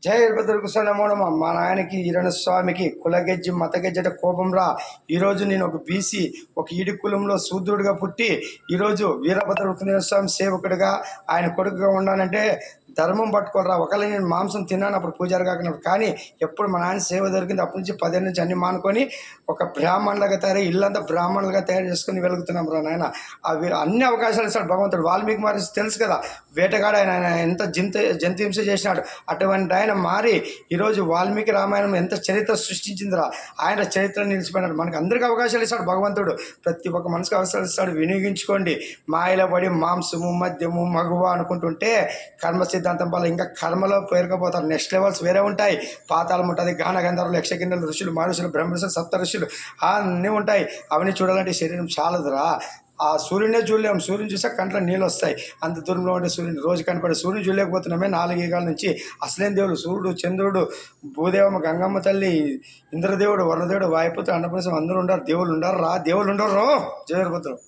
జై వీరభద్ర నమో నమః. మా నాయనకి ఈరణ స్వామికి కులగెజ్జి మతగెజ్జట కోపం రా. ఈరోజు నేను ఒక బీసీ, ఒక ఈడి కులంలో శూద్రుడిగా పుట్టి ఈరోజు వీరభద్ర స్వామి సేవకుడిగా ఆయన కొడుకుగా ఉన్నానంటే ధర్మం పట్టుకోరా. ఒకవేళ నేను మాంసం తిన్నాను అప్పుడు పూజారి కాకున్నప్పుడు, కానీ ఎప్పుడు మా నాయన సేవ దొరికింది అప్పటి నుంచి 10 నుంచి అన్ని మానుకొని ఒక బ్రాహ్మణులుగా తయారై ఇల్లంతా బ్రాహ్మణులుగా తయారు చేసుకుని వెలుగుతున్నాం రా నాయన. అవి అన్ని అవకాశాలు ఇస్తాడు భగవంతుడు. వాల్మీకి మహర్షి తెలుసు కదా, వేటగాడ ఆయన ఎంత జంతుహింస చేసినాడు. అటువంటి ఆయన మారి ఈరోజు వాల్మీకి రామాయణం ఎంత చరిత్ర సృష్టించిందిరా. ఆయన చరిత్ర నిలిచిపోయినాడు. మనకు అందరికీ అవకాశాలు ఇస్తాడు భగవంతుడు. ప్రతి ఒక్క మనిషికి అవకాశాలు ఇస్తాడు, వినియోగించుకోండి. మాయలో పడి మాంసము మద్యము మగువ అనుకుంటుంటే కర్మ సిద్ధాంతం వల్ల ఇంకా కర్మలో పేరుకపోతారు. నెక్స్ట్ లెవెల్స్ వేరే ఉంటాయి. పాతాళం ఉంటుంది, గాన గంధర్వులు, యక్షకిన్నెలు, ఋషులు, మహర్షులు, బ్రహ్మర్షులు, సప్త ఋషులు అన్నీ ఉంటాయి. అవన్నీ చూడాలంటే శరీరం చాలదురా. ఆ సూర్యునే చూడలేము. సూర్యుని చూసా కంట్లో నీళ్ళు వస్తాయి. అంత దూరంలో ఉండే సూర్యుని రోజు కనపడే సూర్యుని చూడలేకపోతున్నామే 4 యుగాల నుంచి. అసలేం దేవుడు సూర్యుడు, చంద్రుడు, భూదేవమ్మ, గంగమ్మ తల్లి, ఇంద్రదేవుడు, వరుణదేవుడు, వాయుపుత్రుడు, అన్నప్రసం అందరూ ఉండరు. దేవుళ్ళు ఉండరు రా, దేవుళ్ళు ఉండరు. జయ వీరభద్రుడు.